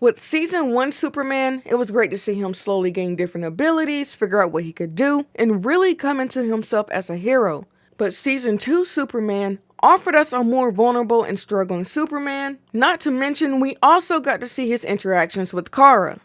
With Season 1 Superman, it was great to see him slowly gain different abilities, figure out what he could do, and really come into himself as a hero. But Season 2 Superman offered us a more vulnerable and struggling Superman. Not to mention, we also got to see his interactions with Kara.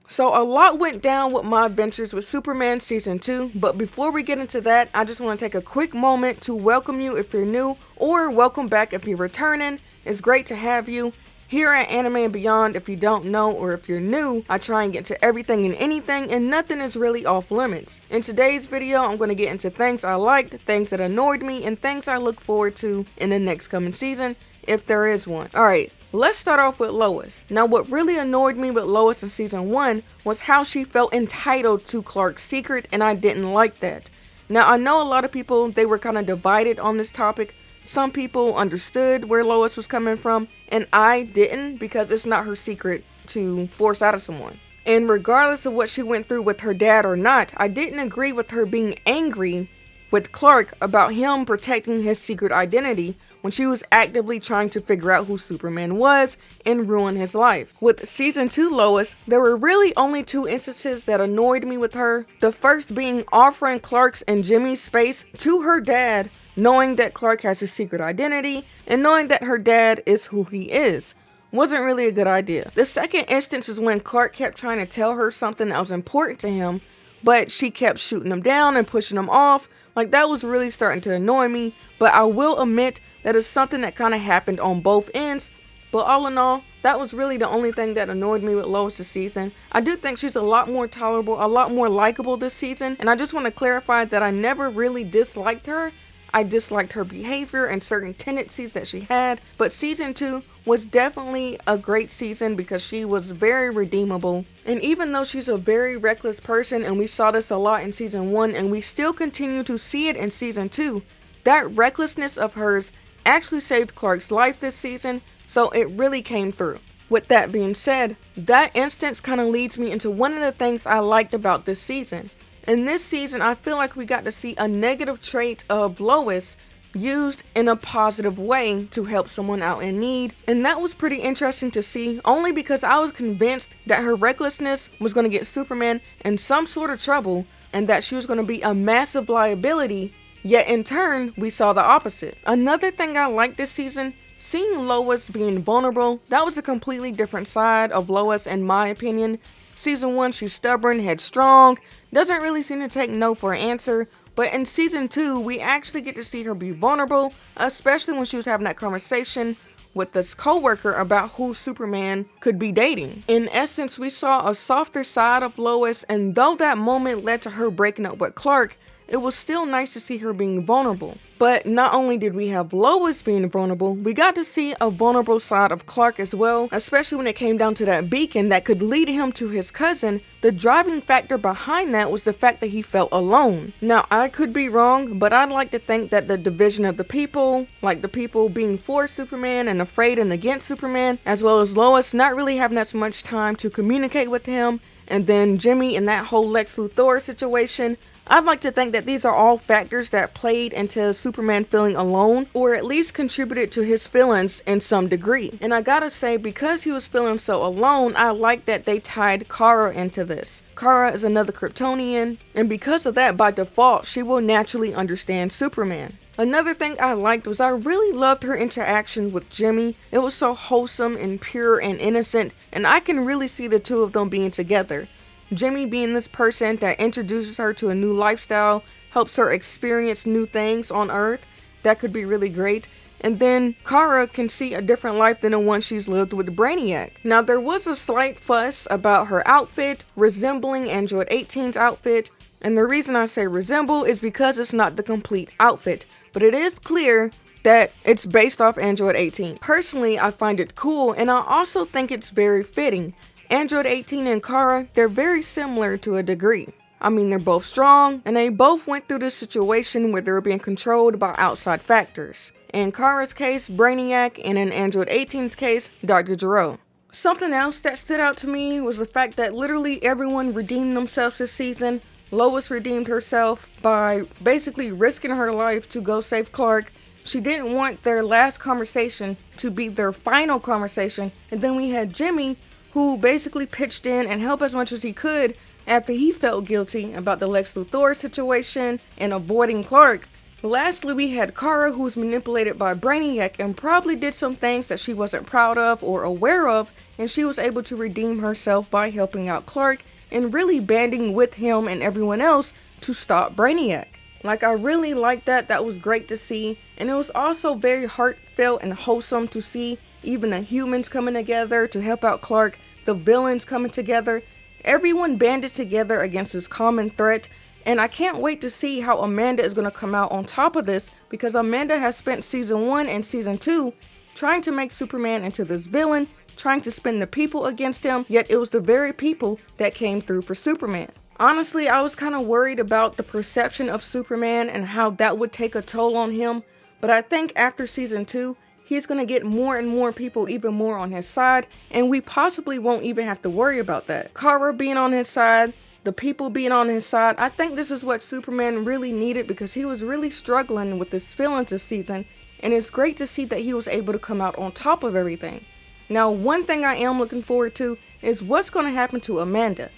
So a lot went down with my adventures with Superman Season 2, but before we get into that, I just want to take a quick moment to welcome you if you're new, or welcome back if you're returning. It's great to have you. Here at Anime and Beyond, if you don't know or if you're new, I try and get to everything and anything, and nothing is really off limits. In today's video, I'm going to get into things I liked, things that annoyed me, and things I look forward to in the next coming season, if there is one. Alright. Let's start off with Lois. Now, what really annoyed me with Lois in Season 1 was how she felt entitled to Clark's secret, and I didn't like that. Now, I know a lot of people, they were kind of divided on this topic. Some people understood where Lois was coming from, and I didn't, because it's not her secret to force out of someone. And regardless of what she went through with her dad or not, I didn't agree with her being angry with Clark about him protecting his secret identity when she was actively trying to figure out who Superman was and ruin his life. With Season 2 Lois, there were really only two instances that annoyed me with her. The first being offering Clark's and Jimmy's space to her dad, knowing that Clark has his secret identity and knowing that her dad is who he is. Wasn't really a good idea. The second instance is when Clark kept trying to tell her something that was important to him, but she kept shooting him down and pushing him off. Like, that was really starting to annoy me, but I will admit that is something that kind of happened on both ends. But all in all, that was really the only thing that annoyed me with Lois this season. I do think she's a lot more tolerable, a lot more likable this season, and I just want to clarify that I never really disliked her. I disliked her behavior and certain tendencies that she had, but Season 2 was definitely a great season because she was very redeemable. And even though she's a very reckless person, and we saw this a lot in Season 1, and we still continue to see it in Season 2, that recklessness of hers actually saved Clark's life this season, so it really came through. With that being said, that instance kind of leads me into one of the things I liked about this season. In this season, I feel like we got to see a negative trait of Lois used in a positive way to help someone out in need, and that was pretty interesting to see, only because I was convinced that her recklessness was going to get Superman in some sort of trouble and that she was going to be a massive liability, yet in turn, we saw the opposite. Another thing I liked this season, seeing Lois being vulnerable. That was a completely different side of Lois in my opinion. Season 1, she's stubborn, headstrong, doesn't really seem to take no for an answer, but in Season 2, we actually get to see her be vulnerable, especially when she was having that conversation with this co-worker about who Superman could be dating. In essence, we saw a softer side of Lois, and though that moment led to her breaking up with Clark, it was still nice to see her being vulnerable. But not only did we have Lois being vulnerable, we got to see a vulnerable side of Clark as well, especially when it came down to that beacon that could lead him to his cousin. The driving factor behind that was the fact that he felt alone. Now, I could be wrong, but I'd like to think that the division of the people, like the people being for Superman and afraid and against Superman, as well as Lois not really having as much time to communicate with him, and then Jimmy and that whole Lex Luthor situation, I'd like to think that these are all factors that played into Superman feeling alone, or at least contributed to his feelings in some degree. And I gotta say, because he was feeling so alone, I like that they tied Kara into this. Kara is another Kryptonian, and because of that, by default, she will naturally understand Superman. Another thing I liked was I really loved her interaction with Jimmy. It was so wholesome and pure and innocent, and I can really see the two of them being together. Jimmy being this person that introduces her to a new lifestyle, helps her experience new things on Earth. That could be really great. And then Kara can see a different life than the one she's lived with Brainiac. Now, there was a slight fuss about her outfit resembling Android 18's outfit. And the reason I say resemble is because it's not the complete outfit. But it is clear that it's based off Android 18. Personally, I find it cool, and I also think it's very fitting. Android 18 and Kara, they're very similar to a degree. I mean, they're both strong, and they both went through this situation where they were being controlled by outside factors. In Kara's case, Brainiac, and in Android 18's case, Dr. Gero. Something else that stood out to me was the fact that literally everyone redeemed themselves this season. Lois redeemed herself by basically risking her life to go save Clark. She didn't want their last conversation to be their final conversation. And then we had Jimmy, who basically pitched in and helped as much as he could after he felt guilty about the Lex Luthor situation and avoiding Clark. Lastly, we had Kara, who was manipulated by Brainiac and probably did some things that she wasn't proud of or aware of, and she was able to redeem herself by helping out Clark and really banding with him and everyone else to stop Brainiac. Like, I really liked that. That was great to see, and it was also very heartfelt and wholesome to see even the humans coming together to help out Clark, the villains coming together, everyone banded together against this common threat. And I can't wait to see how Amanda is going to come out on top of this, because Amanda has spent season 1 and season 2 trying to make Superman into this villain, trying to spin the people against him, yet it was the very people that came through for Superman. Honestly, I was kind of worried about the perception of Superman and how that would take a toll on him, but I think after season 2, he's going to get more and more people even more on his side, and we possibly won't even have to worry about that. Kara being on his side, the people being on his side, I think this is what Superman really needed, because he was really struggling with his feelings this season, and it's great to see that he was able to come out on top of everything. Now, one thing I am looking forward to is what's going to happen to Amanda.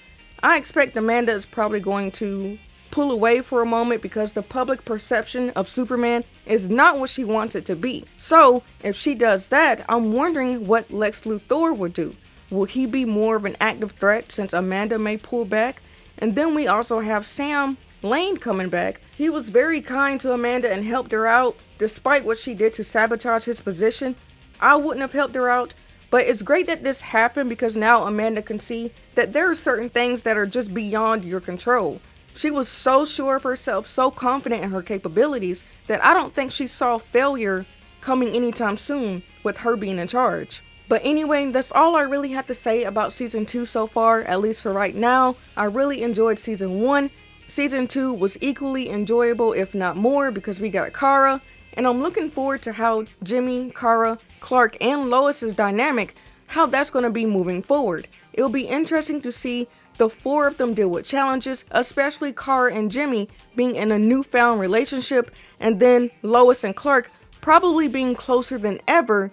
I expect Amanda is probably going to pull away for a moment because the public perception of Superman is not what she wants it to be. So, if she does that, I'm wondering what Lex Luthor would do. Will he be more of an active threat since Amanda may pull back? And then we also have Sam Lane coming back. He was very kind to Amanda and helped her out despite what she did to sabotage his position. I wouldn't have helped her out, but it's great that this happened because now Amanda can see that there are certain things that are just beyond your control. She was so sure of herself, so confident in her capabilities, that I don't think she saw failure coming anytime soon with her being in charge. But anyway, that's all I really have to say about season 2 so far, at least for right now. I really enjoyed season 1. Season 2 was equally enjoyable, if not more, because we got Kara. And I'm looking forward to how Jimmy, Kara, Clark, and Lois's dynamic, how that's going to be moving forward. It'll be interesting to see the 4 of them deal with challenges, especially Kara and Jimmy being in a newfound relationship, and then Lois and Clark probably being closer than ever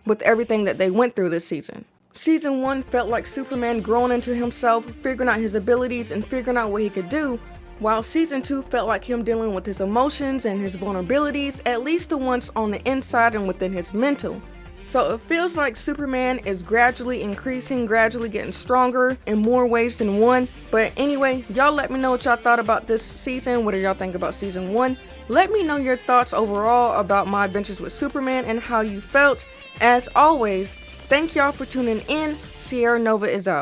with everything that they went through this season. Season 1 felt like Superman growing into himself, figuring out his abilities and figuring out what he could do, while season 2 felt like him dealing with his emotions and his vulnerabilities, at least the ones on the inside and within his mental. So it feels like Superman is gradually increasing, gradually getting stronger in more ways than one. But anyway, y'all let me know what y'all thought about this season. What do y'all think about season 1? Let me know your thoughts overall about my adventures with Superman and how you felt. As always, thank y'all for tuning in. Sierra Nova is out.